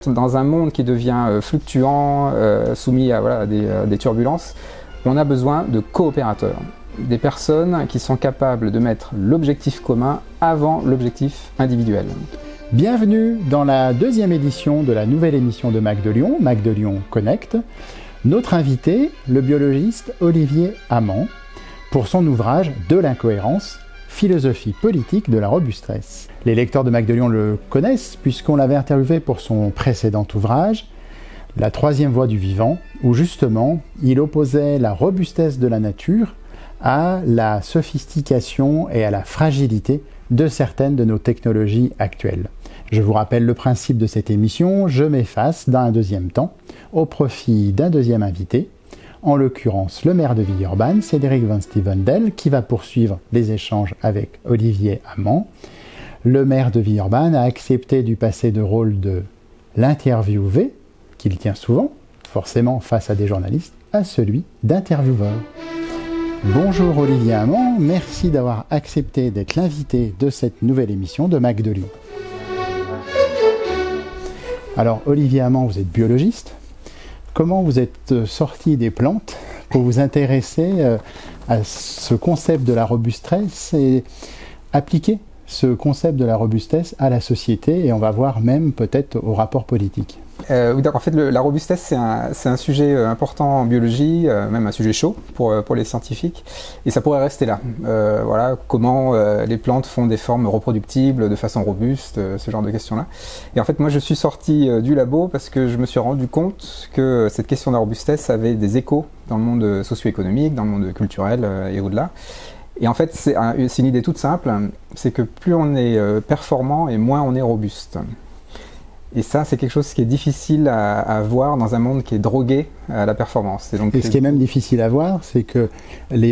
Dans un monde qui devient fluctuant, soumis à des turbulences, on a besoin de coopérateurs, des personnes qui sont capables de mettre l'objectif commun avant l'objectif individuel. Bienvenue dans la deuxième édition de la nouvelle émission de Mac de Lyon Connect. Notre invité, le biologiste Olivier Amand, pour son ouvrage De l'incohérence, philosophie politique de la robustesse. Les lecteurs de Mac de Lyon le connaissent puisqu'on l'avait interviewé pour son précédent ouvrage, La troisième voie du vivant, où justement il opposait la robustesse de la nature à la sophistication et à la fragilité de certaines de nos technologies actuelles. Je vous rappelle le principe de cette émission, je m'efface dans un deuxième temps au profit d'un deuxième invité, en l'occurrence le maire de Villeurbanne, Cédric Van Stevendel, qui va poursuivre les échanges avec Olivier Amand. Le maire de Villeurbanne a accepté du passer de rôle de l'interviewé, qu'il tient souvent, forcément face à des journalistes, à celui d'intervieweur. Bonjour Olivier Amand, merci d'avoir accepté d'être l'invité de cette nouvelle émission de Mac de Lyon. Alors Olivier Amand, vous êtes biologiste. Comment vous êtes sorti des plantes pour vous intéresser à ce concept de la robustesse et appliquer ce concept de la robustesse à la société et on va voir même peut-être au rapport politique? Oui, donc en fait, la robustesse, c'est un sujet important en biologie, même un sujet chaud pour les scientifiques, et ça pourrait rester là. Voilà, comment les plantes font des formes reproductibles de façon robuste, ce genre de questions-là. Et en fait, moi, je suis sorti du labo parce que je me suis rendu compte que cette question de la robustesse avait des échos dans le monde socio-économique, dans le monde culturel et au-delà. Et en fait, c'est une idée toute simple, c'est que plus on est performant et moins on est robuste. Et ça, c'est quelque chose qui est difficile à voir dans un monde qui est drogué à la performance. Et ce qui est même difficile à voir, c'est que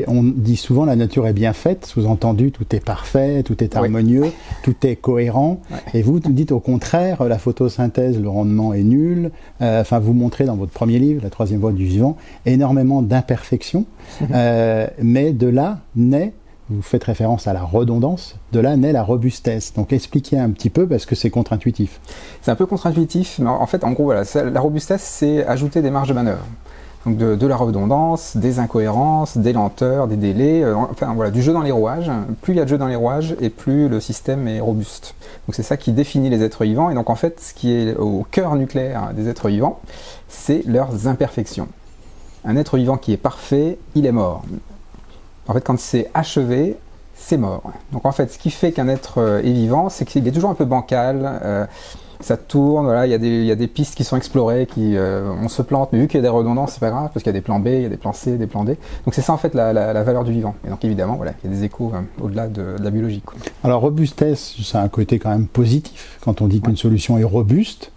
on dit souvent la nature est bien faite, sous-entendu tout est parfait, tout est harmonieux, oui. Tout est cohérent. Ouais. Et vous dites au contraire, la photosynthèse, le rendement est nul. Vous montrez dans votre premier livre, La troisième voie du vivant, énormément d'imperfections. Mais de là naît, vous faites référence à la redondance, de là naît la robustesse. Donc expliquez un petit peu parce que c'est contre-intuitif. C'est un peu contre-intuitif, mais en fait, en gros, voilà, la robustesse, c'est ajouter des marges de manœuvre. Donc de la redondance, des incohérences, des lenteurs, des délais, du jeu dans les rouages. Plus il y a de jeu dans les rouages, et plus le système est robuste. Donc c'est ça qui définit les êtres vivants. Et donc en fait, ce qui est au cœur nucléaire des êtres vivants, c'est leurs imperfections. Un être vivant qui est parfait, il est mort. En fait, quand c'est achevé, c'est mort. Donc en fait, ce qui fait qu'un être est vivant, c'est qu'il est toujours un peu bancal, ça tourne, voilà, il y a des pistes qui sont explorées, on se plante, mais vu qu'il y a des redondances, c'est pas grave, parce qu'il y a des plans B, il y a des plans C, des plans D. Donc c'est ça en fait la valeur du vivant. Et donc évidemment, voilà, il y a des échos au-delà de la biologie, quoi. Alors robustesse, ça a un côté quand même positif, quand on dit qu'une solution est robuste.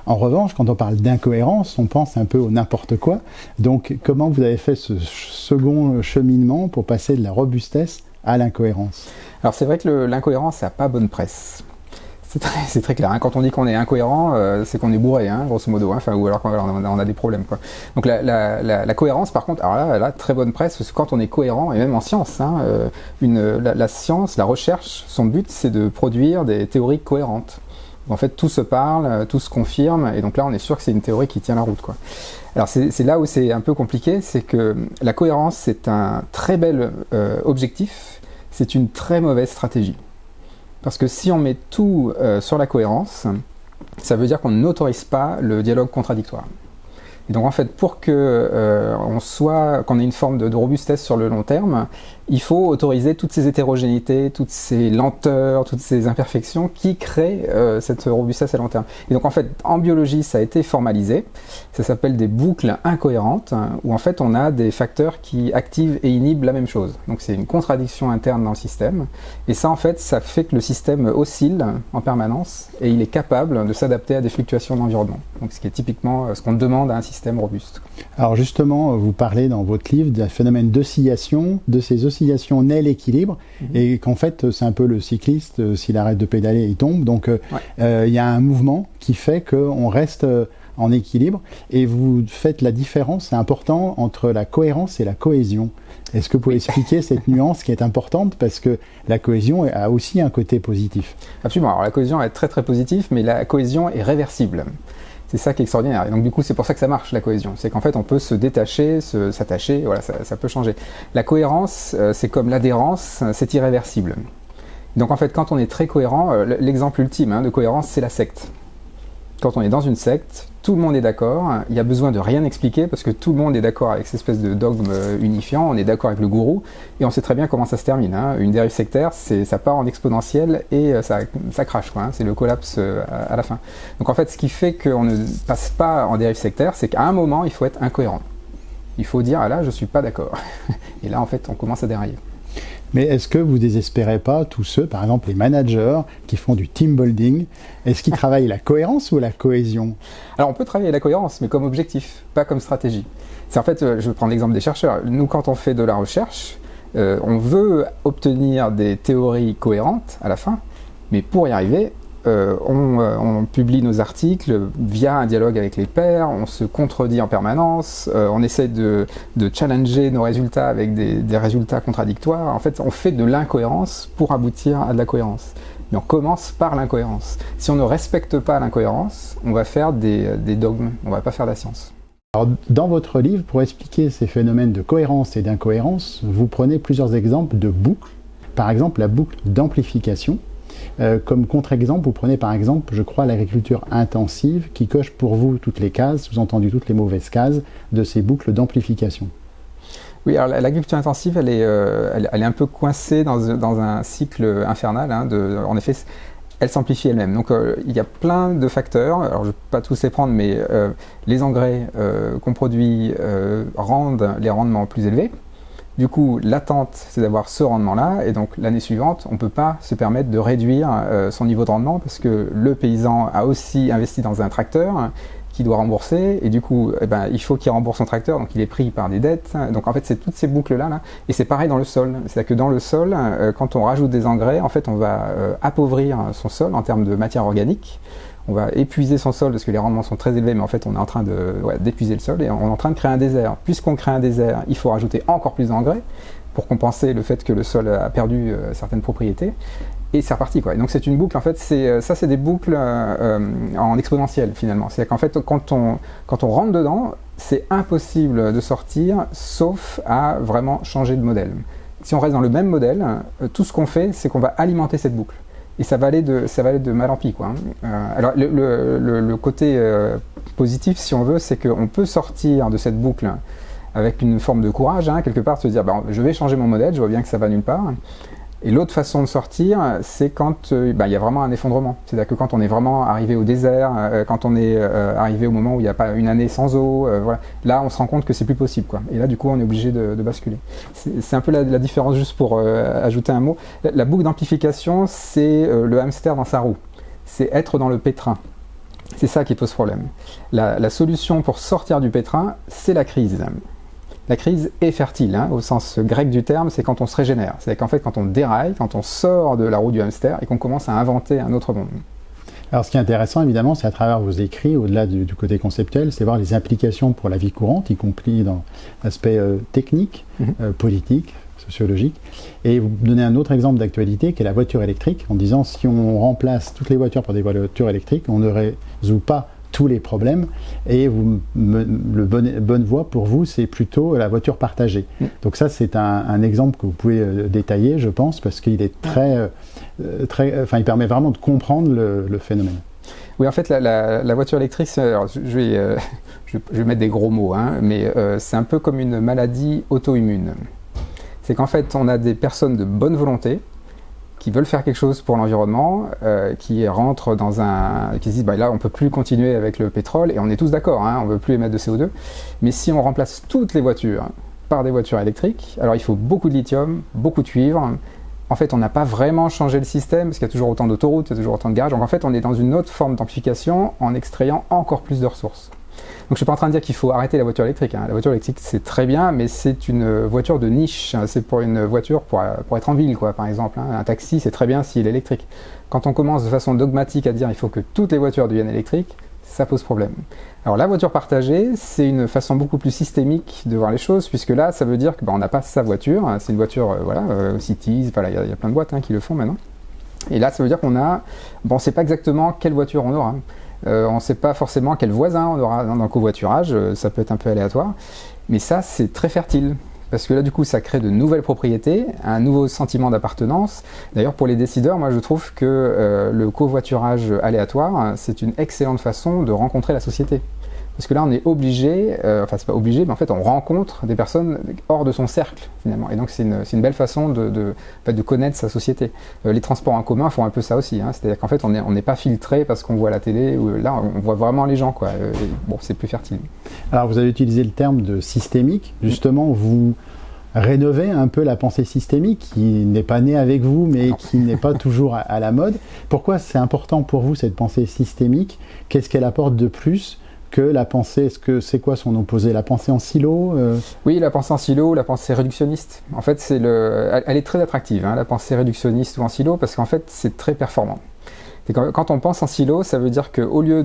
En revanche, quand on parle d'incohérence, on pense un peu au n'importe quoi. Donc, comment vous avez fait ce second cheminement pour passer de la robustesse à l'incohérence? Alors, c'est vrai que l'incohérence, ça n'a pas bonne presse. C'est très clair. Hein. Quand on dit qu'on est incohérent, c'est qu'on est bourré, hein, grosso modo. Hein, ou alors on a des problèmes, quoi. Donc, la cohérence, par contre, alors là, elle a très bonne presse, parce que quand on est cohérent, et même en science, hein, la science, la recherche, son but, c'est de produire des théories cohérentes. En fait, tout se parle, tout se confirme, et donc là, on est sûr que c'est une théorie qui tient la route, quoi. Alors, c'est là où c'est un peu compliqué, c'est que la cohérence, c'est un très bel objectif, c'est une très mauvaise stratégie. Parce que si on met tout sur la cohérence, ça veut dire qu'on n'autorise pas le dialogue contradictoire. Et donc en fait, pour qu'on ait une forme de robustesse sur le long terme, il faut autoriser toutes ces hétérogénéités, toutes ces lenteurs, toutes ces imperfections qui créent cette robustesse à long terme. Et donc en fait, en biologie, ça a été formalisé. Ça s'appelle des boucles incohérentes, où en fait on a des facteurs qui activent et inhibent la même chose. Donc c'est une contradiction interne dans le système. Et ça en fait, ça fait que le système oscille en permanence et il est capable de s'adapter à des fluctuations de l'environnement. Donc ce qui est typiquement ce qu'on demande à un système système robuste. Alors justement, vous parlez dans votre livre d'un phénomène d'oscillation, de ces oscillations naît l'équilibre, et qu'en fait c'est un peu le cycliste, s'il arrête de pédaler, il tombe. Donc il y a un mouvement qui fait qu'on reste en équilibre, et vous faites la différence, c'est important, entre la cohérence et la cohésion. Est-ce que vous pouvez expliquer cette nuance qui est importante, parce que la cohésion a aussi un côté positif? Absolument. Alors la cohésion est très très positive, mais la cohésion est réversible. C'est ça qui est extraordinaire. Et donc du coup, c'est pour ça que ça marche, la cohésion. C'est qu'en fait, on peut se détacher, s'attacher, voilà, ça peut changer. La cohérence, c'est comme l'adhérence, c'est irréversible. Donc en fait, quand on est très cohérent, l'exemple ultime de cohérence, c'est la secte. Quand on est dans une secte, tout le monde est d'accord, il y a besoin de rien expliquer parce que tout le monde est d'accord avec cette espèce de dogme unifiant, on est d'accord avec le gourou et on sait très bien comment ça se termine. Une dérive sectaire, ça part en exponentielle et ça crache, quoi, c'est le collapse à la fin. Donc en fait, ce qui fait qu'on ne passe pas en dérive sectaire, c'est qu'à un moment, il faut être incohérent. Il faut dire, ah là, je suis pas d'accord. Et là, en fait, on commence à dérailler. Mais est-ce que vous désespérez pas tous ceux, par exemple les managers, qui font du team building? Est-ce qu'ils travaillent la cohérence ou la cohésion? Alors on peut travailler la cohérence, mais comme objectif, pas comme stratégie. C'est en fait, je vais prendre l'exemple des chercheurs. Nous, quand on fait de la recherche, on veut obtenir des théories cohérentes à la fin, mais pour y arriver, on publie nos articles via un dialogue avec les pairs, on se contredit en permanence, on essaie de challenger nos résultats avec des résultats contradictoires. En fait, on fait de l'incohérence pour aboutir à de la cohérence. Mais on commence par l'incohérence. Si on ne respecte pas l'incohérence, on va faire des dogmes, on ne va pas faire de la science. Alors, dans votre livre, pour expliquer ces phénomènes de cohérence et d'incohérence, vous prenez plusieurs exemples de boucles. Par exemple, la boucle d'amplification. Comme contre-exemple, vous prenez par exemple, je crois, l'agriculture intensive qui coche pour vous toutes les cases, sous-entendu toutes les mauvaises cases, de ces boucles d'amplification. Oui, alors l'agriculture intensive, elle est un peu coincée dans un cycle infernal. En effet, elle s'amplifie elle-même. Donc il y a plein de facteurs, alors je ne vais pas tous les prendre, mais les engrais qu'on produit rendent les rendements plus élevés. Du coup, l'attente, c'est d'avoir ce rendement-là, et donc l'année suivante, on ne peut pas se permettre de réduire son niveau de rendement parce que le paysan a aussi investi dans un tracteur qui doit rembourser, et du coup, il faut qu'il rembourse son tracteur, donc il est pris par des dettes. Donc en fait, c'est toutes ces boucles-là, et c'est pareil dans le sol. C'est-à-dire que dans le sol, quand on rajoute des engrais, en fait, on va appauvrir son sol en termes de matière organique. On va épuiser son sol parce que les rendements sont très élevés, mais en fait on est en train d'épuiser le sol et on est en train de créer un désert. Puisqu'on crée un désert, il faut rajouter encore plus d'engrais pour compenser le fait que le sol a perdu certaines propriétés. Et c'est reparti, quoi. Et donc c'est une boucle, en fait, c'est des boucles en exponentielle finalement. C'est-à-dire qu'en fait quand on rentre dedans, c'est impossible de sortir sauf à vraiment changer de modèle. Si on reste dans le même modèle, tout ce qu'on fait, c'est qu'on va alimenter cette boucle. Et ça va aller de mal en pis, quoi. Alors le côté positif, si on veut, c'est qu'on peut sortir de cette boucle avec une forme de courage, quelque part, se dire je vais changer mon modèle, je vois bien que ça va nulle part. Et l'autre façon de sortir, c'est quand il y a vraiment un effondrement. C'est-à-dire que quand on est vraiment arrivé au désert, quand on est arrivé au moment où il n'y a pas une année sans eau, voilà, là on se rend compte que c'est plus possible, quoi. Et là du coup on est obligé de basculer. C'est un peu la différence, juste pour ajouter un mot. La boucle d'amplification, c'est le hamster dans sa roue. C'est être dans le pétrin. C'est ça qui pose problème. La solution pour sortir du pétrin, c'est la crise. La crise est fertile, au sens grec du terme, c'est quand on se régénère. C'est qu'en fait, quand on déraille, quand on sort de la roue du hamster et qu'on commence à inventer un autre monde. Alors, ce qui est intéressant, évidemment, c'est à travers vos écrits, au-delà du côté conceptuel, c'est voir les implications pour la vie courante, y compris dans l'aspect technique, politique, sociologique. Et vous donnez un autre exemple d'actualité, qui est la voiture électrique, en disant si on remplace toutes les voitures par des voitures électriques, on ne résout pas tous les problèmes, et bonne voie pour vous, c'est plutôt la voiture partagée. Donc ça, c'est un exemple que vous pouvez détailler, je pense, parce qu'il est il permet vraiment de comprendre le phénomène. Oui, en fait, la voiture électrique, alors, je vais mettre des gros mots, mais c'est un peu comme une maladie auto-immune. C'est qu'en fait, on a des personnes de bonne volonté qui veulent faire quelque chose pour l'environnement, qui rentrent qui se disent là on peut plus continuer avec le pétrole, et on est tous d'accord, on veut plus émettre de CO2, mais si on remplace toutes les voitures par des voitures électriques, alors il faut beaucoup de lithium, beaucoup de cuivre. En fait, on n'a pas vraiment changé le système, parce qu'il y a toujours autant d'autoroutes, il y a toujours autant de garages, donc en fait on est dans une autre forme d'amplification en extrayant encore plus de ressources. je suis pas en train de dire qu'il faut arrêter la voiture électrique, hein. La voiture électrique, c'est très bien, mais c'est une voiture de niche. C'est pour une voiture pour être en ville, quoi, par exemple, hein. Un taxi, c'est très bien s'il est électrique. Quand on commence de façon dogmatique à dire il faut que toutes les voitures deviennent électriques, ça pose problème. Alors la voiture partagée, c'est une façon beaucoup plus systémique de voir les choses, puisque là, ça veut dire qu'on n'a pas sa voiture, hein. C'est une voiture, Cities, voilà, il y a plein de boîtes, hein, qui le font maintenant. Et là, ça veut dire qu'on on ne sait pas exactement quelle voiture on aura. On ne sait pas forcément quel voisin on aura dans le covoiturage, ça peut être un peu aléatoire, mais ça c'est très fertile, parce que là du coup ça crée de nouvelles propriétés, un nouveau sentiment d'appartenance. D'ailleurs pour les décideurs, moi je trouve que le covoiturage aléatoire, c'est une excellente façon de rencontrer la société. Parce que là, on est obligé, c'est pas obligé, mais en fait, on rencontre des personnes hors de son cercle, finalement. Et donc, c'est une belle façon de connaître sa société. Les transports en commun font un peu ça aussi, hein. C'est-à-dire qu'en fait, on n'est pas filtré parce qu'on voit la télé. Là, on voit vraiment les gens, quoi. C'est plus fertile. Alors, vous avez utilisé le terme de systémique. Justement, vous rénovez un peu la pensée systémique qui n'est pas née avec vous, mais qui n'est pas toujours à la mode. Pourquoi c'est important pour vous, cette pensée systémique? Qu'est-ce qu'elle apporte de plus que la pensée? C'est quoi son opposé? La pensée en silo? Oui, la pensée en silo, la pensée réductionniste. En fait, elle est très attractive, hein, la pensée réductionniste ou en silo, parce qu'en fait, c'est très performant. Quand on pense en silo, ça veut dire qu'au lieu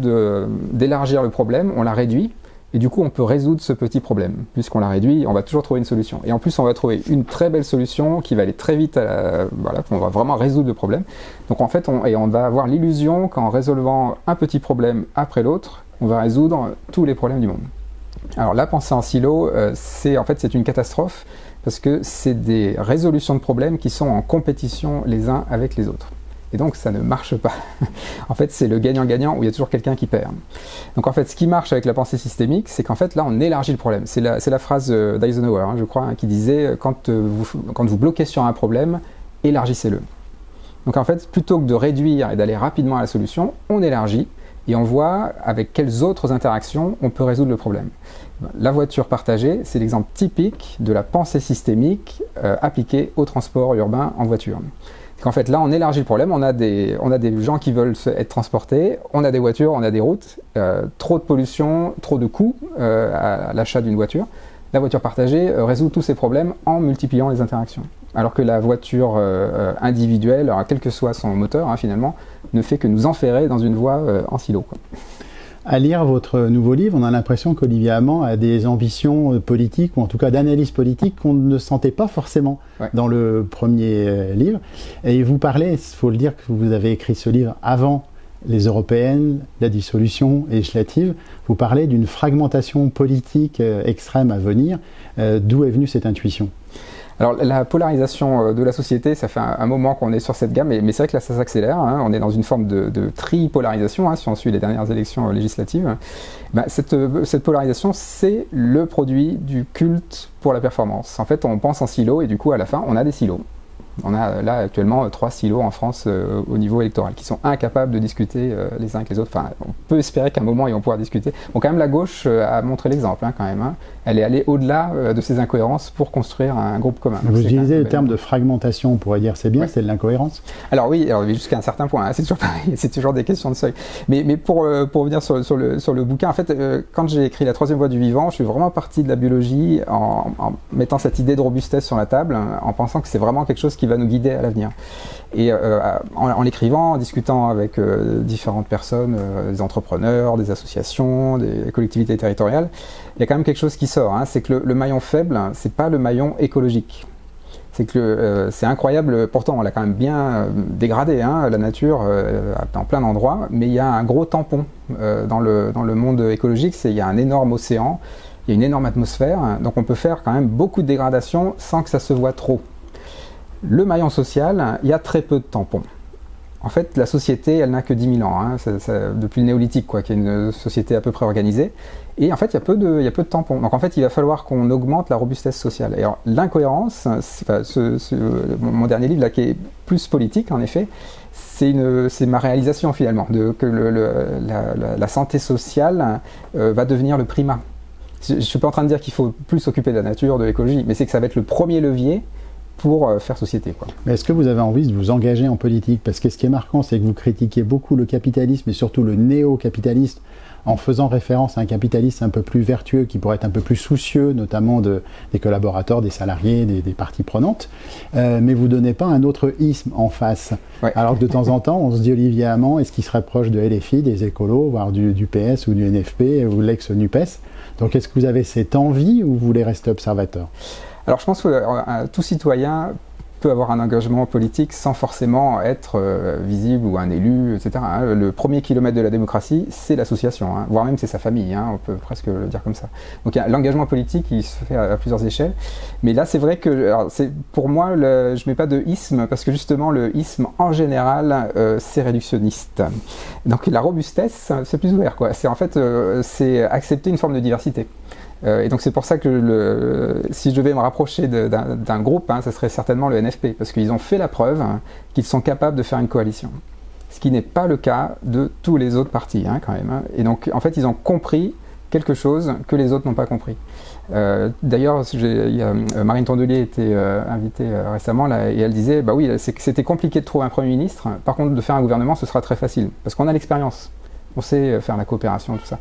d'élargir le problème, on l'a réduit, et du coup, on peut résoudre ce petit problème. Puisqu'on l'a réduit, on va toujours trouver une solution. Et en plus, on va trouver une très belle solution qui va aller très vite, on va vraiment résoudre le problème. Donc en fait, on va avoir l'illusion qu'en résolvant un petit problème après l'autre, on va résoudre tous les problèmes du monde. Alors la pensée en silo, c'est une catastrophe, parce que c'est des résolutions de problèmes qui sont en compétition les uns avec les autres. Et donc ça ne marche pas. En fait, c'est le gagnant-gagnant où il y a toujours quelqu'un qui perd. Donc en fait, ce qui marche avec la pensée systémique, c'est qu'en fait là, on élargit le problème. C'est la phrase d'Eisenhower, hein, je crois, hein, qui disait quand vous bloquez sur un problème, élargissez-le. Donc en fait, plutôt que de réduire et d'aller rapidement à la solution, on élargit et on voit avec quelles autres interactions on peut résoudre le problème. La voiture partagée, c'est l'exemple typique de la pensée systémique appliquée au transport urbain en voiture. En fait, là, on élargit le problème, on a des gens qui veulent être transportés, on a des voitures, on a des routes, trop de pollution, trop de coûts à l'achat d'une voiture. La voiture partagée résout tous ces problèmes en multipliant les interactions. Alors que la voiture individuelle, alors, quel que soit son moteur, hein, finalement, ne fait que nous enferrer dans une voie en silo, quoi. À lire votre nouveau livre, on a l'impression qu'Olivier Amand a des ambitions politiques, ou en tout cas d'analyse politique, qu'on ne sentait pas forcément dans le premier livre. Et vous parlez, il faut le dire, que vous avez écrit ce livre avant les européennes, la dissolution législative. Vous parlez d'une fragmentation politique extrême à venir. D'où est venue cette intuition ? Alors la polarisation de la société, ça fait un moment qu'on est sur cette gamme, mais c'est vrai que là ça s'accélère, hein. On est dans une forme de tripolarisation, hein, si on suit les dernières élections législatives. Cette polarisation, c'est le produit du culte pour la performance. En fait, on pense en silos et du coup à la fin, on a des silos. On a là actuellement 3 silos en France au niveau électoral qui sont incapables de discuter les uns avec les autres. Enfin, on peut espérer qu'à un moment ils vont pouvoir discuter. Bon, quand même la gauche a montré l'exemple, hein, quand même, hein. Elle est allée au-delà de ces incohérences pour construire un groupe commun. Vous utilisez le terme de fragmentation, on pourrait dire c'est bien, ouais. C'est de l'incohérence. Alors oui, jusqu'à un certain point, hein, c'est toujours pareil, c'est toujours des questions de seuil. Mais pour revenir sur le bouquin, en fait, quand j'ai écrit La troisième voie du vivant, je suis vraiment parti de la biologie en mettant cette idée de robustesse sur la table, en pensant que c'est vraiment quelque chose qui va nous guider à l'avenir. Et en l'écrivant, en discutant avec différentes personnes, des entrepreneurs, des associations, des collectivités territoriales, il y a quand même quelque chose qui sort, hein, c'est que le maillon faible, c'est pas le maillon écologique. C'est que c'est incroyable, pourtant on l'a quand même bien dégradé, hein, la nature, dans plein d'endroits, mais il y a un gros tampon dans le monde écologique, il y a un énorme océan, il y a une énorme atmosphère, donc on peut faire quand même beaucoup de dégradation sans que ça se voit trop. Le maillon social, il y a très peu de tampons. En fait, la société, elle n'a que 10 000 ans, hein, depuis le néolithique, quoi, qui est une société à peu près organisée. Et en fait, il y a peu de tampons. Donc en fait, il va falloir qu'on augmente la robustesse sociale. Et alors, l'incohérence, mon dernier livre, là, qui est plus politique, en effet, c'est ma réalisation, finalement, que la santé sociale va devenir le primat. Je ne suis pas en train de dire qu'il faut plus s'occuper de la nature, de l'écologie, mais c'est que ça va être le premier levier pour faire société, quoi. Mais est-ce que vous avez envie de vous engager en politique? Parce que ce qui est marquant, c'est que vous critiquez beaucoup le capitalisme et surtout le néo-capitalisme en faisant référence à un capitalisme un peu plus vertueux, qui pourrait être un peu plus soucieux, notamment des collaborateurs, des salariés, des parties prenantes. Mais vous ne donnez pas un autre isme en face. Ouais. Alors que de temps en temps, on se dit Olivier Hamon, est-ce qu'il se rapproche de LFI, des écolos, voire du PS ou du NFP ou l'ex-NUPES? Donc est-ce que vous avez cette envie ou vous voulez rester observateur? Alors je pense que tout citoyen peut avoir un engagement politique sans forcément être visible ou un élu, etc. Le premier kilomètre de la démocratie, c'est l'association, voire même c'est sa famille, on peut presque le dire comme ça. Donc l'engagement politique, il se fait à plusieurs échelles. Mais là, c'est vrai que, pour moi, je ne mets pas de isme, parce que justement, le isme, en général, c'est réductionniste. Donc la robustesse, c'est plus ouvert, quoi. C'est en fait, c'est accepter une forme de diversité. Et donc c'est pour ça que si je devais me rapprocher d'un groupe, ce serait certainement le NFP, parce qu'ils ont fait la preuve qu'ils sont capables de faire une coalition. Ce qui n'est pas le cas de tous les autres partis, quand même. Et donc en fait ils ont compris quelque chose que les autres n'ont pas compris. D'ailleurs, Marine Tondelier était invitée récemment là, et elle disait, bah oui, c'était compliqué de trouver un Premier ministre, par contre de faire un gouvernement ce sera très facile, parce qu'on a l'expérience. On sait faire la coopération, tout ça.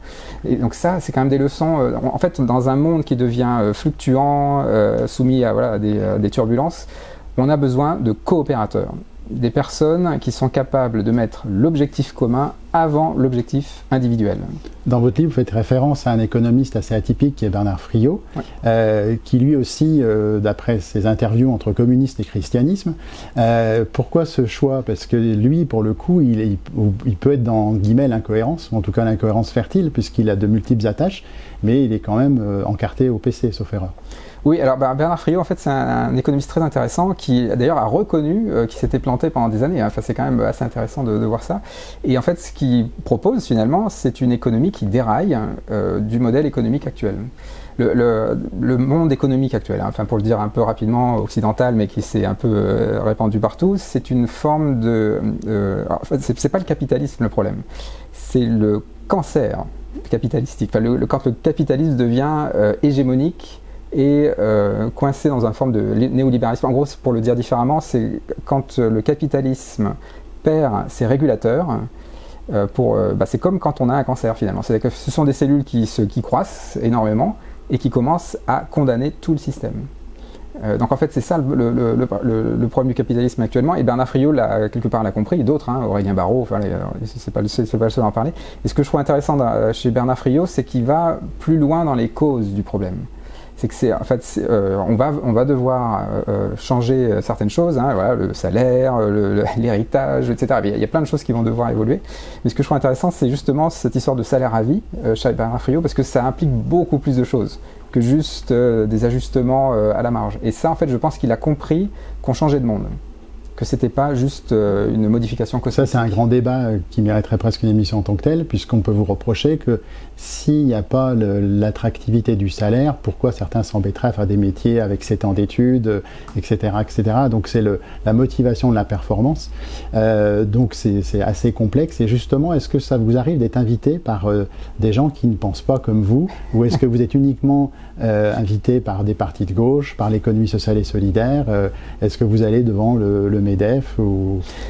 Et donc ça, c'est quand même des leçons. En fait, dans un monde qui devient fluctuant, soumis à des turbulences, on a besoin de coopérateurs. Des personnes qui sont capables de mettre l'objectif commun avant l'objectif individuel. Dans votre livre, vous faites référence à un économiste assez atypique qui est Bernard Friot, qui lui aussi, d'après ses interviews entre communisme et christianisme, pourquoi ce choix? Parce que lui, pour le coup, il peut être dans guillemets l'incohérence, ou en tout cas l'incohérence fertile, puisqu'il a de multiples attaches, mais il est quand même encarté au PC, sauf erreur. Oui, alors Bernard Friot, en fait, c'est un économiste très intéressant qui, d'ailleurs, a reconnu qu'il s'était planté pendant des années. Enfin, c'est quand même assez intéressant de voir ça. Et en fait, ce qu'il propose, finalement, c'est une économie qui déraille du modèle économique actuel. Le monde économique actuel, enfin, pour le dire un peu rapidement, occidental, mais qui s'est un peu répandu partout, c'est une forme de... en fait, c'est pas le capitalisme le problème, c'est le cancer capitalistique. Enfin, quand le capitalisme devient hégémonique, et coincé dans une forme de néolibéralisme. En gros, pour le dire différemment, c'est quand le capitalisme perd ses régulateurs, c'est comme quand on a un cancer finalement. C'est-à-dire que ce sont des cellules qui croissent énormément et qui commencent à condamner tout le système. Donc en fait, c'est ça le problème du capitalisme actuellement. Et Bernard Friot, quelque part, l'a compris, et d'autres, Aurélien Barraud, enfin, c'est pas le seul à en parler. Et ce que je trouve intéressant chez Bernard Friot, c'est qu'il va plus loin dans les causes du problème. C'est que on va devoir changer certaines choses, le salaire, l'héritage, etc. Il y a plein de choses qui vont devoir évoluer. Mais ce que je trouve intéressant, c'est justement cette histoire de salaire à vie chez Bernard Friot, parce que ça implique beaucoup plus de choses que juste des ajustements à la marge. Et ça, en fait, je pense qu'il a compris qu'on changeait de monde, que c'était pas juste une modification cosmétique. Ça, c'est un grand débat qui mériterait presque une émission en tant que telle, puisqu'on peut vous reprocher que s'il n'y a pas l'attractivité du salaire, pourquoi certains s'embêteraient à faire des métiers avec 7 ans d'études, etc., etc. Donc c'est la motivation de la performance. Donc c'est assez complexe. Et justement, est-ce que ça vous arrive d'être invité par des gens qui ne pensent pas comme vous, ou est-ce que vous êtes uniquement invité par des partis de gauche, par l'économie sociale et solidaire? Est-ce que vous allez devant le MEDEF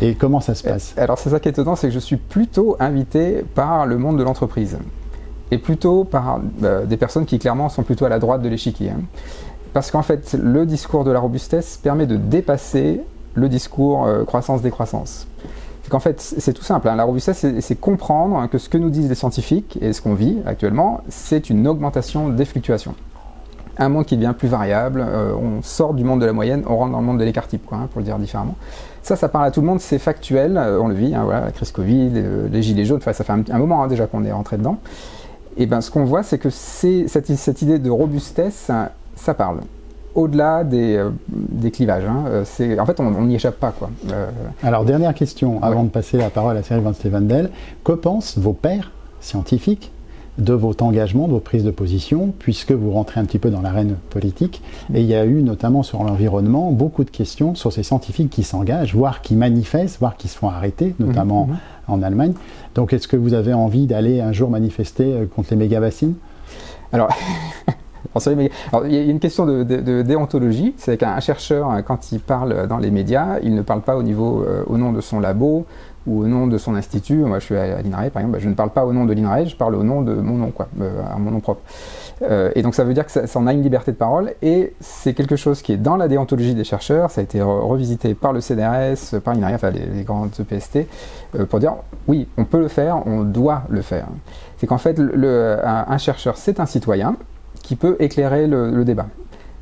et comment ça se passe? Alors c'est ça qui est étonnant, c'est que je suis plutôt invité par le monde de l'entreprise et plutôt par des personnes qui clairement sont plutôt à la droite de l'échiquier. Parce qu'en fait, le discours de la robustesse permet de dépasser le discours croissance-décroissance. C'est qu'en fait, c'est tout simple. La robustesse, c'est comprendre que ce que nous disent les scientifiques et ce qu'on vit actuellement, c'est une augmentation des fluctuations. Un monde qui devient plus variable, on sort du monde de la moyenne, on rentre dans le monde de l'écart type, pour le dire différemment. Ça parle à tout le monde, c'est factuel, on le vit, la crise Covid, les gilets jaunes, ça fait un moment déjà qu'on est rentré dedans. Et ce qu'on voit, c'est que cette idée de robustesse, ça parle. Au-delà des clivages. En fait, on n'y échappe pas, quoi. Alors, dernière question, avant de passer la parole à Cyril Van Stevendel. Que pensent vos pairs scientifiques de votre engagement, de vos prises de position, puisque vous rentrez un petit peu dans l'arène politique. Et il y a eu, notamment sur l'environnement, beaucoup de questions sur ces scientifiques qui s'engagent, voire qui manifestent, voire qui se font arrêter, notamment en Allemagne. Donc, est-ce que vous avez envie d'aller un jour manifester contre les méga-bassines? Alors, Alors, il y a une question de déontologie, c'est qu'un chercheur, quand il parle dans les médias, il ne parle pas au nom de son labo ou au nom de son institut. Moi, je suis à l'INRAE, par exemple, je ne parle pas au nom de l'INRAE, je parle au nom de mon nom, à mon nom propre. Et donc, ça veut dire que ça en a une liberté de parole, et c'est quelque chose qui est dans la déontologie des chercheurs. Ça a été revisité par le CNRS, par l'INRAE, enfin les grandes EPST, pour dire, oui, on peut le faire, on doit le faire. C'est qu'en fait, un chercheur, c'est un citoyen qui peut éclairer le débat.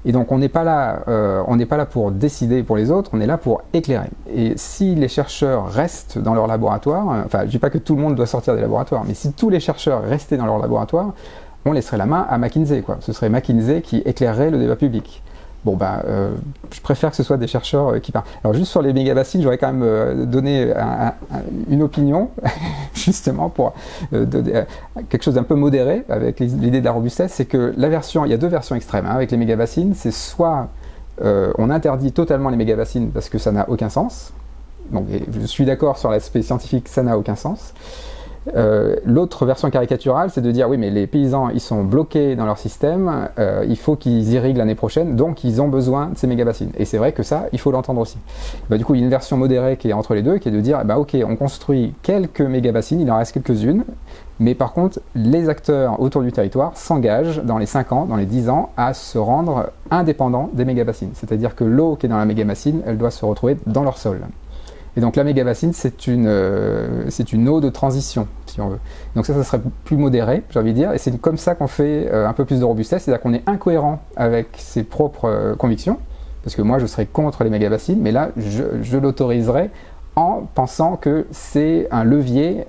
Et donc on n'est pas là pour décider pour les autres, on est là pour éclairer. Et si les chercheurs restent dans leur laboratoire, enfin je ne dis pas que tout le monde doit sortir des laboratoires, mais si tous les chercheurs restaient dans leur laboratoire, on laisserait la main à McKinsey, quoi. Ce serait McKinsey qui éclairerait le débat public. Bon, je préfère que ce soit des chercheurs qui parlent. Alors, juste sur les mégabassines, j'aurais quand même donné une opinion, justement, pour donner quelque chose d'un peu modéré, avec l'idée de la robustesse, c'est que il y a deux versions extrêmes, avec les mégabassines. C'est soit on interdit totalement les mégabassines parce que ça n'a aucun sens. Donc, je suis d'accord sur l'aspect scientifique, ça n'a aucun sens. L'autre version caricaturale, c'est de dire oui, mais les paysans, ils sont bloqués dans leur système, il faut qu'ils irriguent l'année prochaine, donc ils ont besoin de ces mégabassines. Et c'est vrai que ça, il faut l'entendre aussi. Du coup, il y a une version modérée qui est entre les deux, qui est de dire ok, on construit quelques mégabassines, il en reste quelques-unes, mais par contre, les acteurs autour du territoire s'engagent dans les 5 ans, dans les 10 ans, à se rendre indépendants des mégabassines. C'est-à-dire que l'eau qui est dans la mégabassine, elle doit se retrouver dans leur sol. Et donc la mégabassine, c'est une eau de transition, si on veut. Donc ça serait plus modéré, j'ai envie de dire, et c'est comme ça qu'on fait un peu plus de robustesse, c'est-à-dire qu'on est incohérent avec ses propres convictions, parce que moi je serais contre les mégabassines, mais là je l'autoriserai en pensant que c'est un levier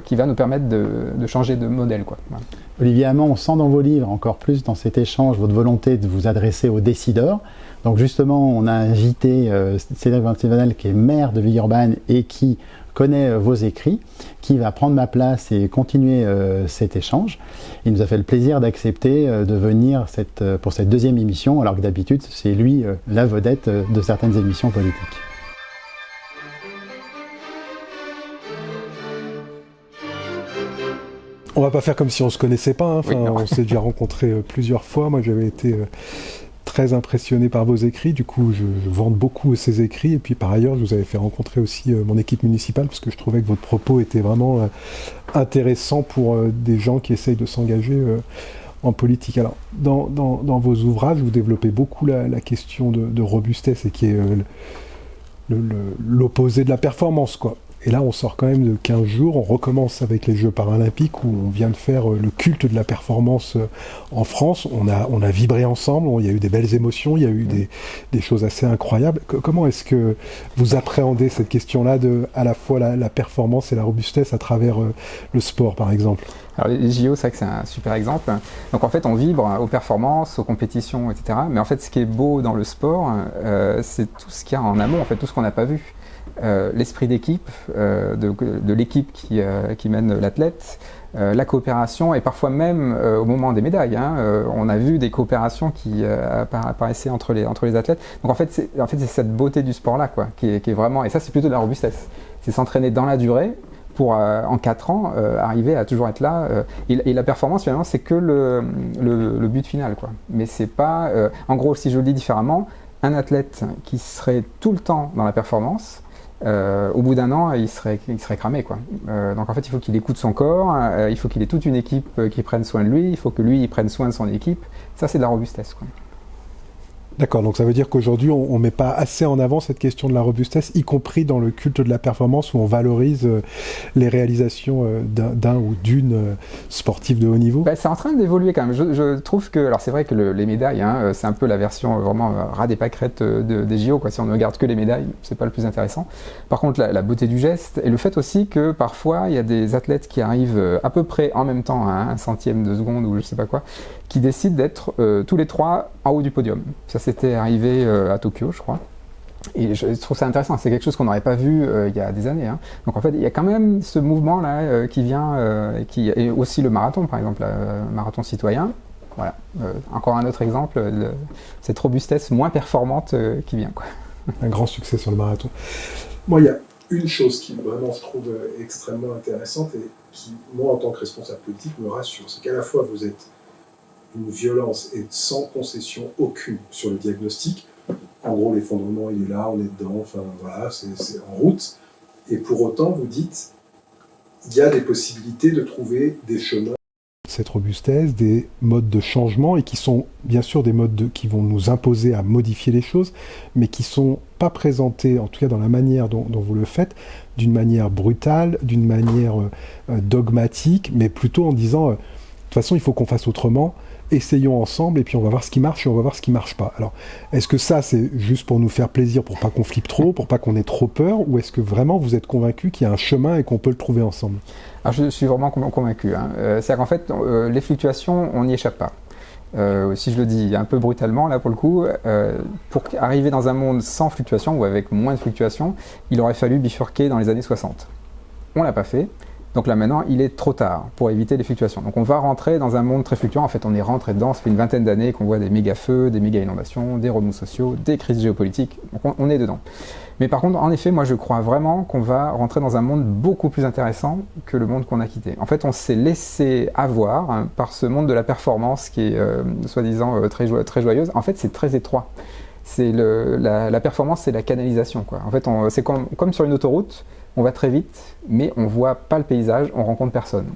qui va nous permettre de changer de modèle, quoi. Voilà. Olivier Hamant, on sent dans vos livres, encore plus dans cet échange, votre volonté de vous adresser aux décideurs. Donc justement, on a invité Cédric Van Stevenel, qui est maire de Villeurbanne et qui connaît vos écrits, qui va prendre ma place et continuer cet échange. Il nous a fait le plaisir d'accepter de venir pour cette deuxième émission, alors que d'habitude, c'est lui la vedette de certaines émissions politiques. On va pas faire comme si on se connaissait pas, hein. Enfin, oui, on s'est déjà rencontrés plusieurs fois. Moi, j'avais été très impressionné par vos écrits. Du coup, je vante beaucoup ces écrits. Et puis, par ailleurs, je vous avais fait rencontrer aussi mon équipe municipale parce que je trouvais que votre propos était vraiment intéressant pour des gens qui essayent de s'engager en politique. Alors, dans vos ouvrages, vous développez beaucoup la question de robustesse et qui est l'opposé de la performance, quoi. Et là, on sort quand même de 15 jours, on recommence avec les Jeux paralympiques où on vient de faire le culte de la performance en France. On a vibré ensemble, il y a eu des belles émotions, il y a eu des choses assez incroyables. Comment est-ce que vous appréhendez cette question-là de à la fois la performance et la robustesse à travers le sport, par exemple ? Alors les JO, c'est vrai que c'est un super exemple. Donc en fait, on vibre aux performances, aux compétitions, etc. Mais en fait, ce qui est beau dans le sport, c'est tout ce qu'il y a en amont, en fait, tout ce qu'on n'a pas vu. L'esprit d'équipe, de l'équipe qui mène l'athlète, la coopération et parfois même au moment des médailles. On a vu des coopérations qui apparaissaient entre les athlètes. Donc en fait, c'est cette beauté du sport-là, quoi, qui est vraiment... Et ça, c'est plutôt de la robustesse. C'est s'entraîner dans la durée pour, en 4 ans, arriver à toujours être là. Et la performance, finalement, c'est que le but final, quoi. Mais c'est pas... en gros, si je le dis différemment, un athlète qui serait tout le temps dans la performance, au bout d'un an, il serait cramé, quoi. Donc en fait, il faut qu'il écoute son corps, il faut qu'il ait toute une équipe qui prenne soin de lui, il faut que lui il prenne soin de son équipe. Ça, c'est de la robustesse, quoi. D'accord, donc ça veut dire qu'aujourd'hui, on ne met pas assez en avant cette question de la robustesse, y compris dans le culte de la performance où on valorise les réalisations d'un ou d'une sportive de haut niveau. C'est en train d'évoluer quand même. Je trouve que, alors c'est vrai que les médailles, c'est un peu la version vraiment ras des pâquerettes des JO, quoi. Si on ne regarde que les médailles, c'est pas le plus intéressant. Par contre, la beauté du geste et le fait aussi que parfois, il y a des athlètes qui arrivent à peu près en même temps, à un centième de seconde ou je sais pas quoi, qui décident d'être tous les trois en haut du podium. Ça s'était arrivé à Tokyo, je crois. Et je trouve ça intéressant, c'est quelque chose qu'on n'aurait pas vu il y a des années. Donc en fait, il y a quand même ce mouvement-là qui vient, et aussi le marathon, par exemple, le marathon citoyen. Voilà, encore un autre exemple de cette robustesse moins performante qui vient, quoi. Un grand succès sur le marathon. Moi, il y a une chose qui vraiment je trouve extrêmement intéressante et qui, moi, en tant que responsable politique, me rassure. C'est qu'à la fois, vous êtes une violence et sans concession aucune sur le diagnostic. En gros, l'effondrement, il est là, on est dedans, enfin voilà, c'est en route. Et pour autant, vous dites, il y a des possibilités de trouver des chemins. Cette robustesse, des modes de changement, et qui sont bien sûr des modes qui vont nous imposer à modifier les choses, mais qui ne sont pas présentés, en tout cas dans la manière dont vous le faites, d'une manière brutale, d'une manière dogmatique, mais plutôt en disant, de toute façon, il faut qu'on fasse autrement, essayons ensemble, et puis on va voir ce qui marche et on va voir ce qui ne marche pas. Alors, est-ce que ça, c'est juste pour nous faire plaisir, pour pas qu'on flippe trop, pour pas qu'on ait trop peur, ou est-ce que vraiment vous êtes convaincu qu'il y a un chemin et qu'on peut le trouver ensemble ? Alors, je suis vraiment convaincu. C'est-à-dire qu'en fait, les fluctuations, on n'y échappe pas. Si je le dis un peu brutalement, là pour le coup, pour arriver dans un monde sans fluctuations ou avec moins de fluctuations, il aurait fallu bifurquer dans les années 60. On ne l'a pas fait. Donc là maintenant, il est trop tard pour éviter les fluctuations. Donc on va rentrer dans un monde très fluctuant. En fait, on est rentré dedans. Ça fait une vingtaine d'années qu'on voit des méga feux, des méga inondations, des remous sociaux, des crises géopolitiques. Donc on est dedans. Mais par contre, en effet, moi je crois vraiment qu'on va rentrer dans un monde beaucoup plus intéressant que le monde qu'on a quitté. En fait, on s'est laissé avoir par ce monde de la performance qui est soi-disant très joyeuse. En fait, c'est très étroit. La performance, c'est la canalisation, quoi. En fait, c'est comme sur une autoroute. On va très vite, mais on voit pas le paysage, on rencontre personne.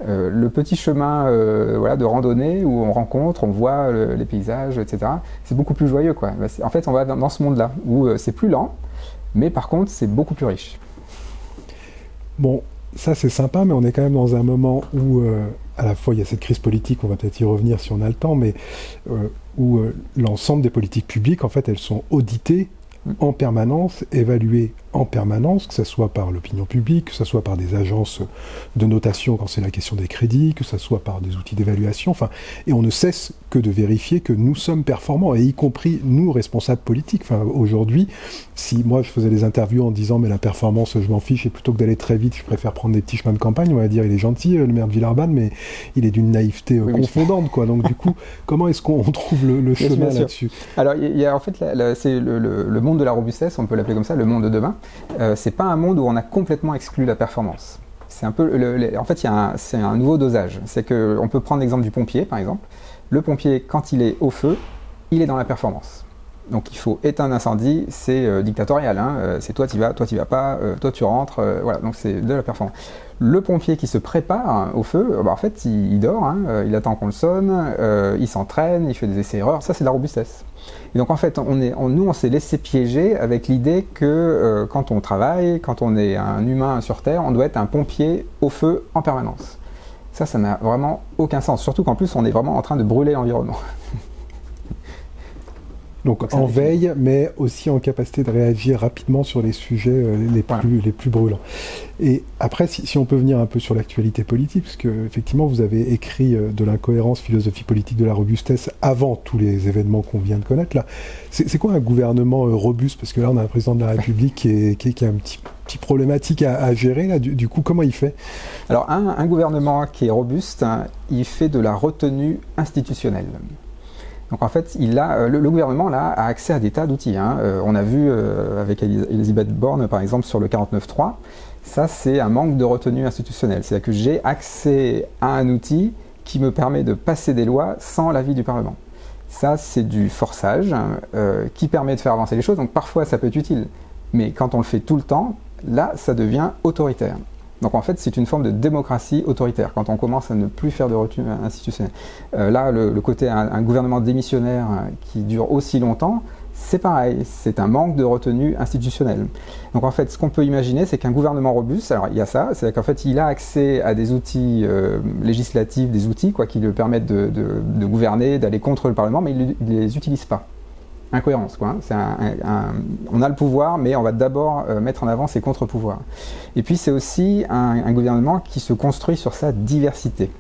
Le petit chemin de randonnée où on rencontre, on voit les paysages, etc. C'est beaucoup plus joyeux, quoi. En fait, on va dans ce monde-là où c'est plus lent, mais par contre, c'est beaucoup plus riche. Bon, ça c'est sympa, mais on est quand même dans un moment où, à la fois, il y a cette crise politique, on va peut-être y revenir si on a le temps, mais où l'ensemble des politiques publiques, en fait, elles sont auditées en permanence, évaluées en permanence, que ce soit par l'opinion publique, que ce soit par des agences de notation quand c'est la question des crédits, que ce soit par des outils d'évaluation, enfin, et on ne cesse que de vérifier que nous sommes performants, et y compris nous, responsables politiques. Enfin, aujourd'hui, si moi je faisais des interviews en disant mais la performance, je m'en fiche, et plutôt que d'aller très vite, je préfère prendre des petits chemins de campagne, on va dire il est gentil, le maire de Villeurbanne, mais il est d'une naïveté confondante, quoi. Donc du coup, comment est-ce qu'on trouve le chemin là-dessus ? Alors, il y a en fait, c'est le monde de la robustesse, on peut l'appeler comme ça, le monde de demain. C'est pas un monde où on a complètement exclu la performance. C'est un peu, en fait, c'est un nouveau dosage. C'est qu'on peut prendre l'exemple du pompier, par exemple. Le pompier, quand il est au feu, il est dans la performance. Donc il faut éteindre l'incendie, c'est dictatorial. C'est toi tu vas pas, toi tu rentres. Voilà, donc c'est de la performance. Le pompier qui se prépare au feu, en fait, il dort, il attend qu'on le sonne, il s'entraîne, il fait des essais-erreurs. Ça, c'est de la robustesse. Et donc en fait, nous, on s'est laissé piéger avec l'idée que quand on travaille, quand on est un humain sur Terre, on doit être un pompier au feu en permanence. Ça n'a vraiment aucun sens. Surtout qu'en plus, on est vraiment en train de brûler l'environnement. Donc en veille, mais aussi en capacité de réagir rapidement sur les sujets les plus brûlants. Et après, si on peut venir un peu sur l'actualité politique, parce que effectivement, vous avez écrit de l'incohérence, philosophie politique de la robustesse avant tous les événements qu'on vient de connaître. Là, c'est quoi un gouvernement robuste ? Parce que là, on a un président de la République qui a un petit problématique à gérer. Là, du coup, comment il fait ? Alors, un gouvernement qui est robuste, il fait de la retenue institutionnelle. Donc en fait, le gouvernement là, a accès à des tas d'outils. On a vu avec Elisabeth Borne, par exemple, sur le 49.3, ça c'est un manque de retenue institutionnelle. C'est-à-dire que j'ai accès à un outil qui me permet de passer des lois sans l'avis du Parlement. Ça, c'est du forçage qui permet de faire avancer les choses. Donc parfois, ça peut être utile. Mais quand on le fait tout le temps, là, ça devient autoritaire. Donc en fait, c'est une forme de démocratie autoritaire, quand on commence à ne plus faire de retenue institutionnelle. Là, le côté un gouvernement démissionnaire qui dure aussi longtemps, c'est pareil, c'est un manque de retenue institutionnelle. Donc en fait, ce qu'on peut imaginer, c'est qu'un gouvernement robuste, alors il y a ça, c'est qu'en fait, il a accès à des outils législatifs, des outils qui lui permettent de gouverner, d'aller contre le Parlement, mais il ne les utilise pas. Incohérence, quoi. On a le pouvoir, mais on va d'abord mettre en avant ses contre-pouvoirs. Et puis c'est aussi un gouvernement qui se construit sur sa diversité.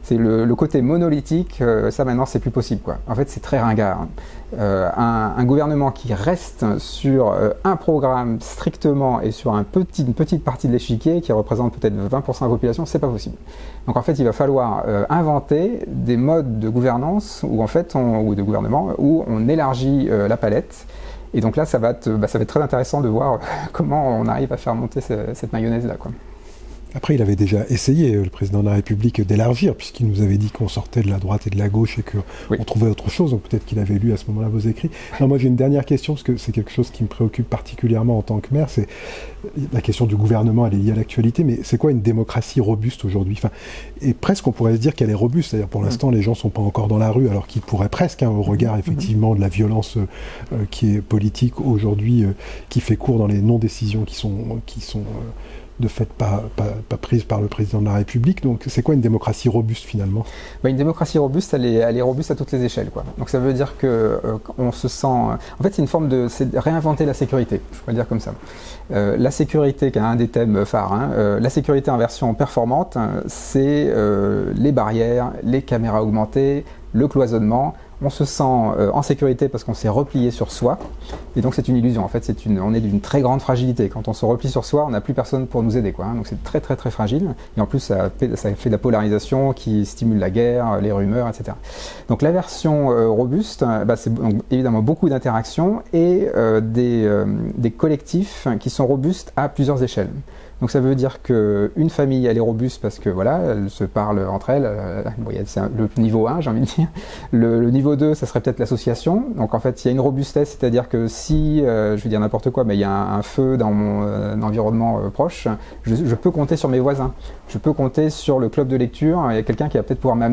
C'est le côté monolithique, ça maintenant c'est plus possible, quoi. En fait c'est très ringard. Un gouvernement qui reste sur un programme strictement et sur une petite partie de l'échiquier qui représente peut-être 20% de la population, c'est pas possible. Donc en fait il va falloir inventer des modes de gouvernance ou de gouvernement où on élargit la palette. Et donc là ça va être très intéressant de voir comment on arrive à faire monter cette mayonnaise là, quoi. Après, il avait déjà essayé, le président de la République, d'élargir, puisqu'il nous avait dit qu'on sortait de la droite et de la gauche et qu'on trouvait autre chose. Donc peut-être qu'il avait lu à ce moment-là vos écrits. Non, moi j'ai une dernière question, parce que c'est quelque chose qui me préoccupe particulièrement en tant que maire. C'est la question du gouvernement, elle est liée à l'actualité, mais c'est quoi une démocratie robuste aujourd'hui? Enfin, et presque on pourrait se dire qu'elle est robuste. C'est-à-dire pour l'instant, les gens ne sont pas encore dans la rue, alors qu'ils pourraient presque, au regard effectivement de la violence qui est politique aujourd'hui, qui fait cours dans les non-décisions qui sont de fait pas prise par le président de la République. Donc c'est quoi une démocratie robuste finalement? Une démocratie robuste, elle est robuste à toutes les échelles, quoi. Donc ça veut dire que on se sent... En fait, c'est une forme c'est de réinventer la sécurité, je pourrais le dire comme ça. La sécurité, qui est un des thèmes phares, la sécurité en version performante, c'est les barrières, les caméras augmentées, le cloisonnement. On se sent en sécurité parce qu'on s'est replié sur soi, et donc c'est une illusion. En fait, on est d'une très grande fragilité. Quand on se replie sur soi, on n'a plus personne pour nous aider, quoi. Donc c'est très très très fragile, et en plus ça fait de la polarisation qui stimule la guerre, les rumeurs, etc. Donc la version robuste, c'est donc, évidemment beaucoup d'interactions et des collectifs qui sont robustes à plusieurs échelles. Donc ça veut dire qu'une famille, elle est robuste parce que voilà, elles se parlent entre elles. C'est le niveau 1, j'ai envie de dire. Le niveau 2, ça serait peut-être l'association. Donc en fait, il y a une robustesse, c'est-à-dire que si, je vais dire n'importe quoi, mais il y a un feu dans mon environnement proche, je peux compter sur mes voisins. Je peux compter sur le club de lecture. Il y a quelqu'un qui va peut-être pouvoir me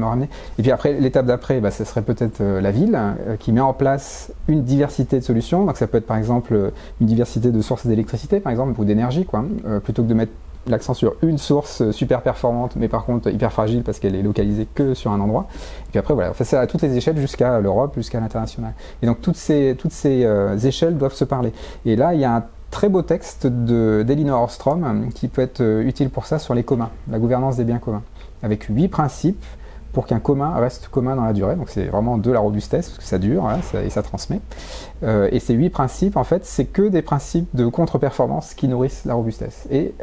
ramener. Et puis après, l'étape d'après, ce serait peut-être la ville qui met en place une diversité de solutions. Donc ça peut être par exemple une diversité de sources d'électricité, par exemple, ou d'énergie, quoi. Plutôt que de mettre l'accent sur une source super performante, mais par contre hyper fragile parce qu'elle est localisée que sur un endroit. Et puis après, voilà, on fait ça à toutes les échelles jusqu'à l'Europe, jusqu'à l'international. Et donc toutes ces échelles doivent se parler. Et là, il y a un très beau texte d'Elinor Ostrom qui peut être utile pour ça, sur les communs, la gouvernance des biens communs, avec 8 principes pour qu'un commun reste commun dans la durée. Donc c'est vraiment de la robustesse, parce que ça dure, et ça transmet. Et ces 8 principes, en fait, c'est que des principes de contre-performance qui nourrissent la robustesse. Et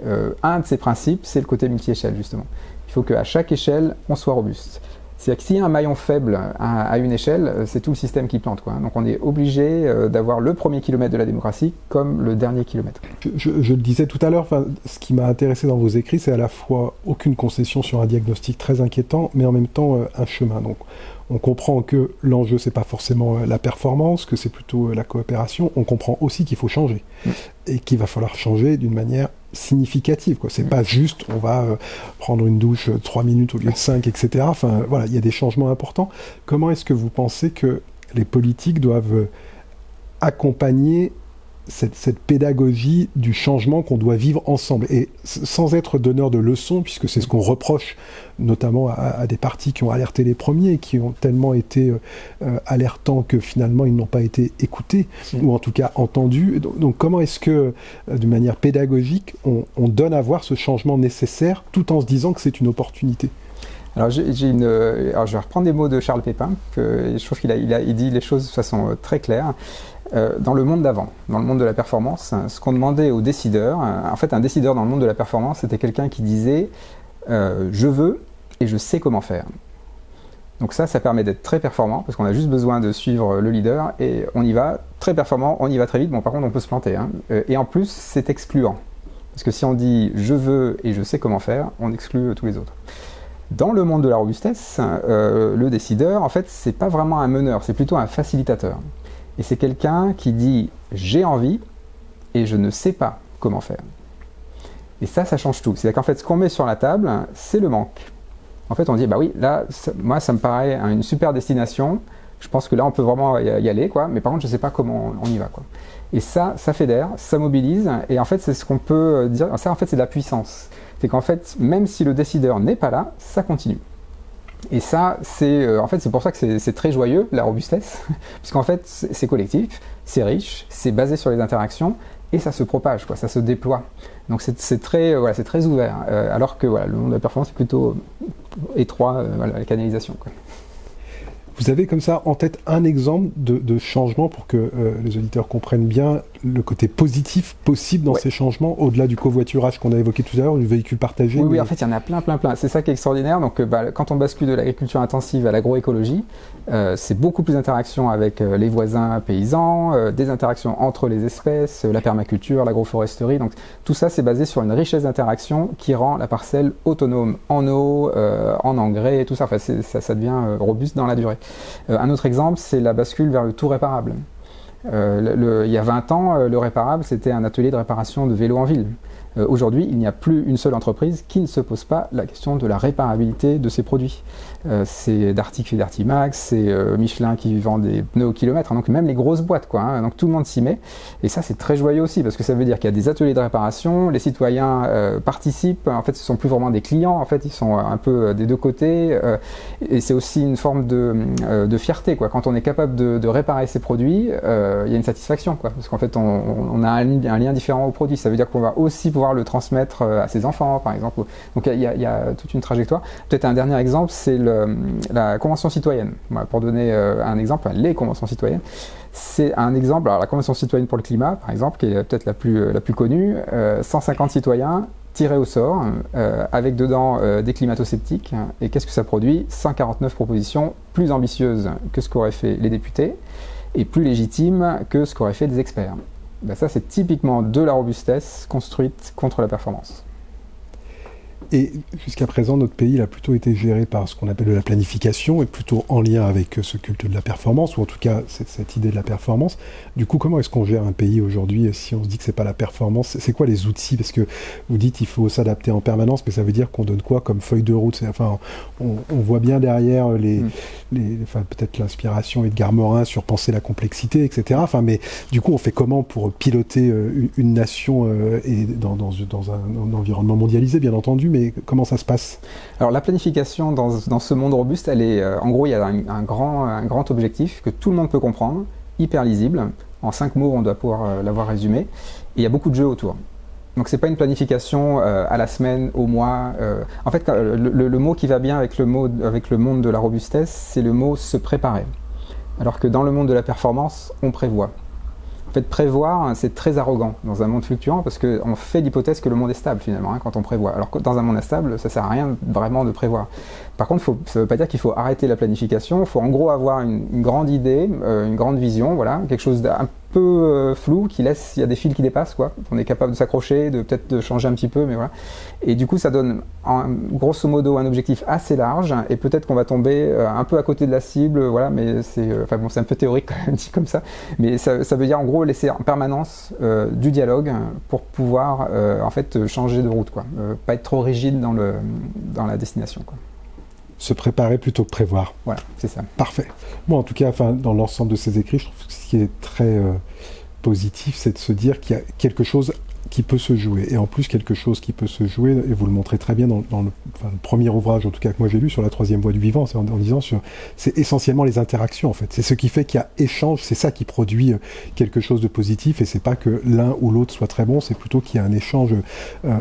un de ces principes, c'est le côté multi-échelle, justement. Il faut qu'à chaque échelle, on soit robuste. C'est-à-dire que s'il y a un maillon faible à une échelle, c'est tout le système qui plante, quoi. Donc on est obligé d'avoir le premier kilomètre de la démocratie comme le dernier kilomètre. Je le disais tout à l'heure, ce qui m'a intéressé dans vos écrits, c'est à la fois aucune concession sur un diagnostic très inquiétant, mais en même temps un chemin. Donc on comprend que l'enjeu, c'est pas forcément la performance, que c'est plutôt la coopération. On comprend aussi qu'il faut changer, et qu'il va falloir changer d'une manière significative, quoi. C'est pas juste on va prendre une douche 3 minutes au lieu de 5, etc. Enfin voilà, il y a des changements importants. Comment est-ce que vous pensez que les politiques doivent accompagner cette pédagogie du changement qu'on doit vivre ensemble, et sans être donneur de leçons, puisque c'est ce qu'on reproche notamment à des partis qui ont alerté les premiers, qui ont tellement été alertants que finalement ils n'ont pas été écoutés, ou en tout cas entendus. Donc comment est-ce que, d'une manière pédagogique, on donne à voir ce changement nécessaire, tout en se disant que c'est une opportunité? Alors, je vais reprendre des mots de Charles Pépin, que je trouve qu'il dit les choses de façon très claire. Dans le monde d'avant, dans le monde de la performance, ce qu'on demandait aux décideurs, en fait un décideur dans le monde de la performance, c'était quelqu'un qui disait je veux et je sais comment faire. Donc ça permet d'être très performant, parce qu'on a juste besoin de suivre le leader, et on y va, très performant, on y va très vite. Bon, par contre on peut se planter, et en plus c'est excluant, parce que si on dit je veux et je sais comment faire, on exclut tous les autres. Dans le monde de la robustesse, le décideur, en fait, c'est pas vraiment un meneur, c'est plutôt un facilitateur. Et c'est quelqu'un qui dit « j'ai envie et je ne sais pas comment faire ». Et ça change tout. C'est-à-dire qu'en fait, ce qu'on met sur la table, c'est le manque. En fait, on dit « bah oui, là, moi, ça me paraît une super destination, je pense que là, on peut vraiment y aller, quoi, mais par contre, je ne sais pas comment on y va, quoi ». Et ça fédère, ça mobilise, et en fait, c'est ce qu'on peut dire, ça, en fait, c'est de la puissance. C'est qu'en fait, même si le décideur n'est pas là, ça continue. Et ça, en fait, c'est pour ça que c'est très joyeux, la robustesse, puisqu'en fait, c'est collectif, c'est riche, c'est basé sur les interactions, et ça se propage, quoi, ça se déploie. Donc c'est très ouvert, alors que le monde de la performance est plutôt étroit, la canalisation, quoi. Vous avez comme ça en tête un exemple de changement pour que les auditeurs comprennent bien le côté positif possible dans ces changements, au-delà du covoiturage qu'on a évoqué tout à l'heure, du véhicule partagé. Oui, en fait, il y en a plein. C'est ça qui est extraordinaire. Donc, quand on bascule de l'agriculture intensive à l'agroécologie, c'est beaucoup plus d'interaction avec les voisins paysans, des interactions entre les espèces, la permaculture, l'agroforesterie. Donc, tout ça, c'est basé sur une richesse d'interaction qui rend la parcelle autonome en eau, en engrais, et tout ça. Enfin, ça devient robuste dans la durée. Un autre exemple, c'est la bascule vers le tout réparable. Il y a 20 ans, le réparable, c'était un atelier de réparation de vélos en ville. Aujourd'hui, il n'y a plus une seule entreprise qui ne se pose pas la question de la réparabilité de ses produits. C'est Darty qui fait Darty-Max, c'est Michelin qui vend des pneus au kilomètre, donc même les grosses boîtes, quoi, hein, donc tout le monde s'y met. Et ça, c'est très joyeux aussi, parce que ça veut dire qu'il y a des ateliers de réparation, les citoyens participent, en fait, ce sont plus vraiment des clients, en fait, ils sont un peu des deux côtés, et c'est aussi une forme de fierté, quoi. Quand on est capable de réparer ses produits, il y a une satisfaction, quoi, parce qu'en fait, on a un lien différent au produit. Ça veut dire qu'on va aussi pouvoir le transmettre à ses enfants, par exemple. Donc il y a toute une trajectoire. Peut-être un dernier exemple, c'est la Convention citoyenne. Voilà, pour donner un exemple, les conventions citoyennes, c'est un exemple. Alors la Convention citoyenne pour le climat, par exemple, qui est peut-être la plus connue, 150 citoyens tirés au sort, avec dedans des climato-sceptiques. Et qu'est-ce que ça produit? 149 propositions plus ambitieuses que ce qu'auraient fait les députés et plus légitimes que ce qu'auraient fait des experts. Ben ça, c'est typiquement de la robustesse construite contre la performance. Et jusqu'à présent, notre pays il a plutôt été géré par ce qu'on appelle de la planification, et plutôt en lien avec ce culte de la performance, ou en tout cas cette idée de la performance. Du coup, comment est-ce qu'on gère un pays aujourd'hui si on se dit que c'est pas la performance? C'est quoi les outils? Parce que vous dites qu'il faut s'adapter en permanence, mais ça veut dire qu'on donne quoi comme feuille de route? Enfin, on voit bien derrière peut-être l'inspiration Edgar Morin sur penser la complexité, etc. Enfin, mais du coup, on fait comment pour piloter une nation et dans un environnement mondialisé, bien entendu, mais comment ça se passe? Alors la planification dans ce monde robuste, elle est, en gros, il y a un grand objectif que tout le monde peut comprendre, hyper lisible. En 5 mots, on doit pouvoir l'avoir résumé. Et il y a beaucoup de jeux autour. Donc c'est pas une planification à la semaine, au mois. En fait, le mot qui va bien avec le monde de la robustesse, c'est le mot se préparer. Alors que dans le monde de la performance, on prévoit. En fait, prévoir, c'est très arrogant dans un monde fluctuant parce qu'on fait l'hypothèse que le monde est stable finalement quand on prévoit. Alors que dans un monde instable, ça sert à rien vraiment de prévoir. Par contre, ça ne veut pas dire qu'il faut arrêter la planification. Il faut en gros avoir une grande idée, une grande vision, voilà, quelque chose d'un peu flou qui laisse, il y a des fils qui dépassent, quoi. On est capable de s'accrocher, peut-être de changer un petit peu, mais voilà. Et du coup, ça donne grosso modo un objectif assez large et peut-être qu'on va tomber un peu à côté de la cible, voilà. Mais c'est un peu théorique quand même dit comme ça. Mais ça veut dire en gros laisser en permanence du dialogue pour pouvoir en fait changer de route, quoi. Pas être trop rigide dans la destination, quoi. Se préparer plutôt que prévoir. Voilà, c'est ça. Parfait. Moi, en tout cas, dans l'ensemble de ces écrits, je trouve que ce qui est très positif, c'est de se dire qu'il y a quelque chose qui peut se jouer. Et en plus, quelque chose qui peut se jouer, et vous le montrez très bien dans le premier ouvrage, en tout cas que moi j'ai lu, sur la troisième voie du vivant, c'est en disant c'est essentiellement les interactions, en fait. C'est ce qui fait qu'il y a échange, c'est ça qui produit quelque chose de positif, et c'est pas que l'un ou l'autre soit très bon, c'est plutôt qu'il y a un échange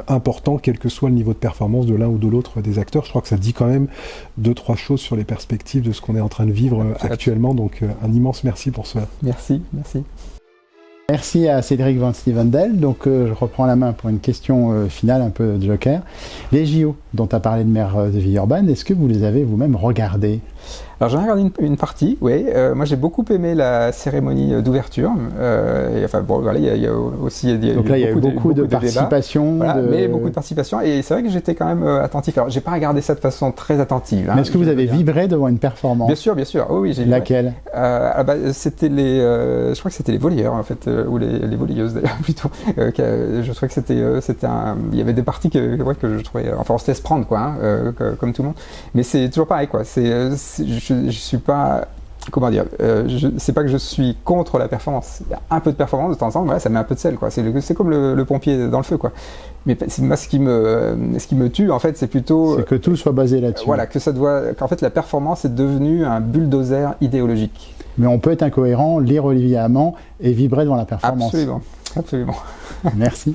important, quel que soit le niveau de performance de l'un ou de l'autre des acteurs. Je crois que ça dit quand même 2-3 choses sur les perspectives de ce qu'on est en train de vivre actuellement, donc un immense merci pour cela. Merci. Merci à Cédric Van Stevendel. Donc je reprends la main pour une question finale, un peu de joker. Les JO dont tu as parlé de Mère de Villeurbanne, est-ce que vous les avez vous-même regardés? Alors j'en ai regardé une partie, oui. Moi j'ai beaucoup aimé la cérémonie d'ouverture. Et, enfin bon, voilà, il y a aussi donc là il y a eu beaucoup de participation, voilà, mais beaucoup de participation. Et c'est vrai que j'étais quand même attentif. Alors j'ai pas regardé ça de façon très attentive. Mais est-ce que vous avez vibré devant une performance? Bien sûr. Oui, j'ai laquelle? C'était je crois que c'était les volleyeurs en fait, ou les volleyeuses d'ailleurs plutôt. Je trouvais que il y avait des parties que je trouvais. Enfin on se laisse prendre quoi, comme tout le monde. Mais c'est toujours pareil quoi. Je suis pas, comment dire, c'est pas que je suis contre la performance. Il y a un peu de performance de temps en temps, voilà, ça met un peu de sel, quoi. C'est comme le pompier dans le feu, quoi. Mais moi, ce qui me tue, en fait, c'est plutôt... C'est que tout soit basé là-dessus. Voilà, qu'en fait, la performance est devenue un bulldozer idéologique. Mais on peut être incohérent, lire Olivier Hamon et vibrer devant la performance. Absolument. Merci.